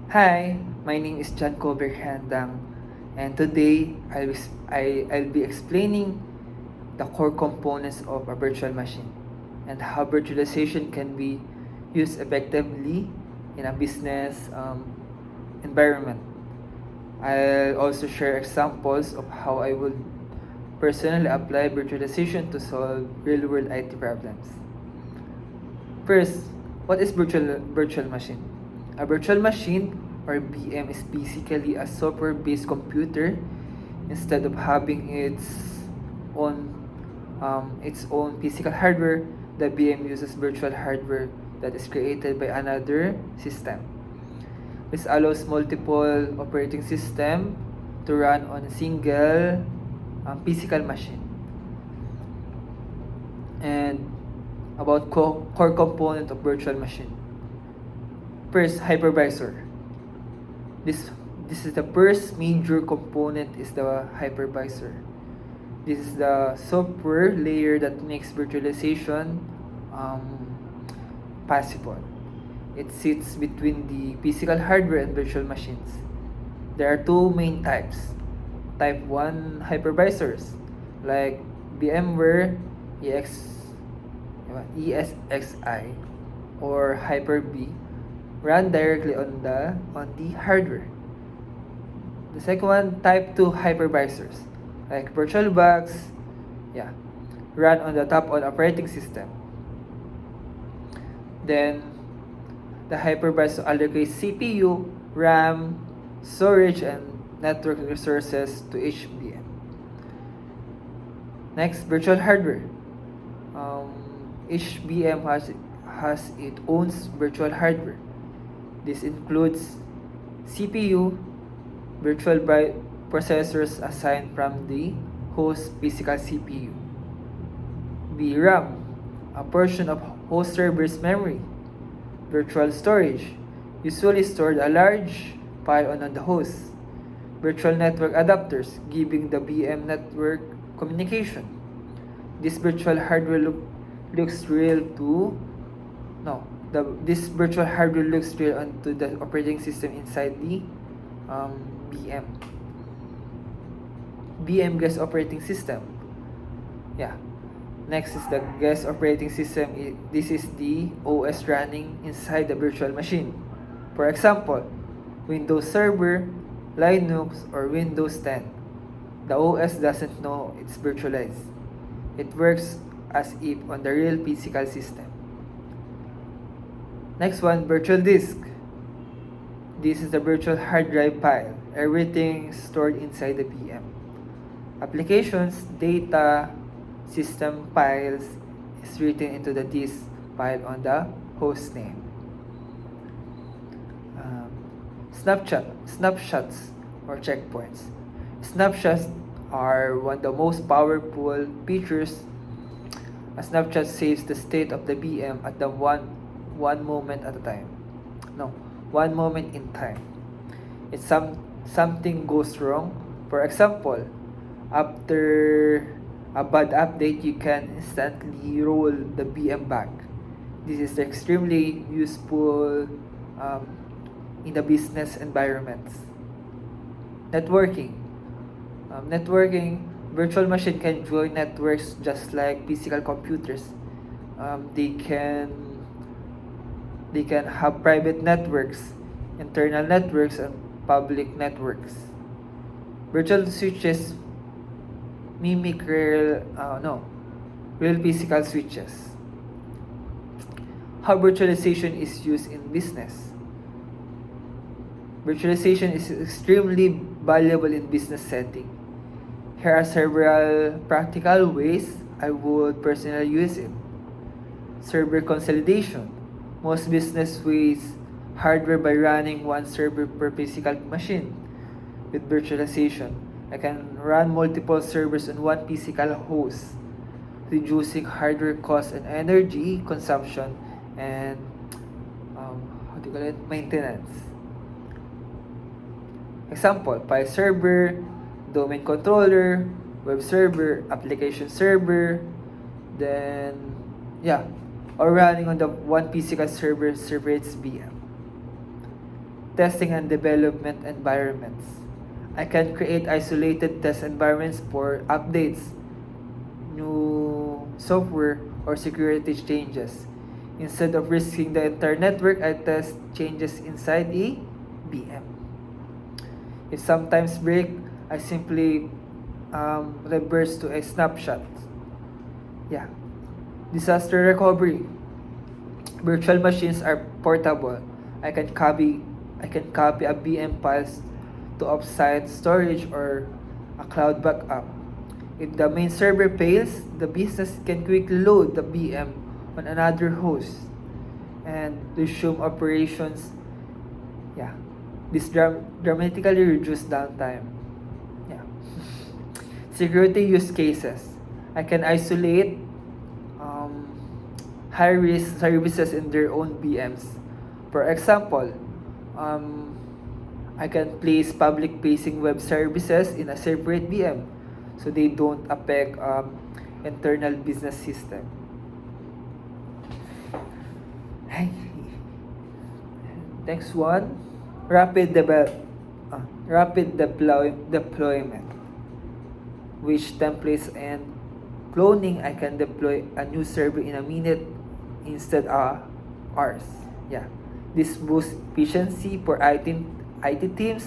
Hi, my name is John Colbert Handang, and today I'll be explaining the core components of a virtual machine and how virtualization can be used effectively in a business environment. I'll also share examples of how I would personally apply virtualization to solve real-world IT problems. First, what is virtual machine? A virtual machine or VM is basically a software-based computer. Instead of having own its own physical hardware, the VM uses virtual hardware that is created by another system. This allows multiple operating system to run on a single physical machine. And about core component of virtual machine. First, hypervisor. This this is the first major component is the hypervisor. This is the software layer that makes virtualization possible. It sits between the physical hardware and virtual machines. There are two main types. Type 1 hypervisors like VMware ESXi or Hyper-V run directly on the hardware. The second one, type 2 hypervisors like VirtualBox, run on the top on operating system. Then the hypervisor allocates CPU, RAM, storage, and network resources to each VM. Next, virtual hardware. Each VM has its own virtual hardware. This includes CPU, virtual processors assigned from the host physical CPU. VRAM, a portion of host server's memory. Virtual storage, usually stored a large file on the host. Virtual network adapters, giving the VM network communication. This virtual hardware looks real to this virtual hardware looks real onto the operating system inside the VM. VM guest operating system. Next is the guest operating system. This is the OS running inside the virtual machine. For example, Windows Server, Linux, or Windows 10. The OS doesn't know it's virtualized. It works as if on the real physical system. Next one, virtual disk. This is the virtual hard drive file. Everything stored inside the VM. Applications, data, system files is written into the disk file on the host name. Snapshots or checkpoints. Snapshots are one of the most powerful features. A snapshot saves the state of the VM at the one moment at a time. One moment in time. If something goes wrong, for example, after a bad update, you can instantly roll the VM back. This is extremely useful in the business environments. Networking. Virtual machine can join networks just like physical computers. They can have private networks, internal networks, and public networks. Virtual switches mimic real physical switches. How virtualization is used in business. Virtualization is extremely valuable in business setting. Here are several practical ways I would personally use it. Server consolidation. Most business ways hardware by running one server per physical machine. With virtualization, I can run multiple servers on one physical host, reducing hardware costs and energy consumption and maintenance. Example, file server, domain controller, web server, application server, then or running on the one physical server separates VM. testing and development environments. I can create isolated test environments for updates, new software, or security changes. Instead of risking the entire network, I test changes inside a VM. If sometimes break, I simply reverse to a snapshot. Yeah. Disaster recovery. Virtual machines are portable. I can copy a VM files to offsite storage or a cloud backup. If the main server fails, the business can quickly load the VM on another host and resume operations. Yeah. This dramatically reduces downtime. Yeah. Security use cases. I can isolate high-risk services in their own VMs. For example, I can place public-facing web services in a separate VM so they don't affect internal business system. Next one, rapid deployment. Which templates and cloning, I can deploy a new server in a minute instead of hours. Yeah, this boosts efficiency for IT teams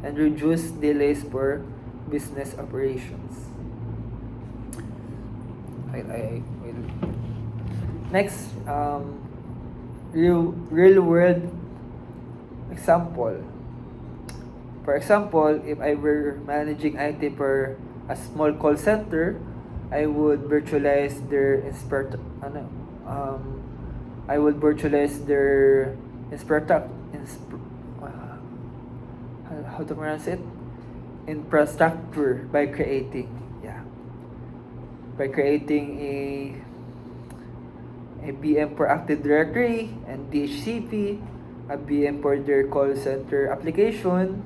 and reduce delays for business operations. I will. Next, real world example. For example, if I were managing IT for a small call center, I would virtualize their how to pronounce it, infrastructure by creating a VM for Active Directory and DHCP, a VM for their call center application,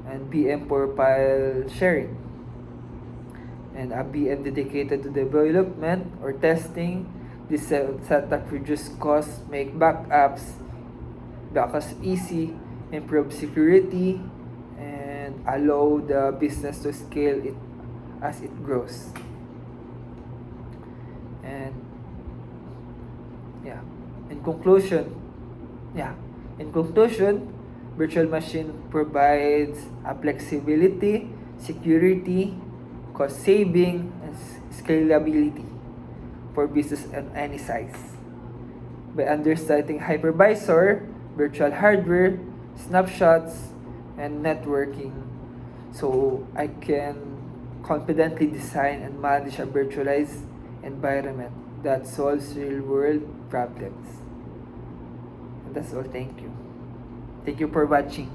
and VM for file sharing, and a VM dedicated to development or testing. This setup reduces costs, make backups easy, improve security, and allow the business to scale it as it grows. And in conclusion, virtual machine provides a flexibility, security, cost saving, and scalability for business of any size. By understanding hypervisor, virtual hardware, snapshots, and networking, so I can confidently design and manage a virtualized environment that solves real-world problems. And that's all. Thank you. Thank you for watching.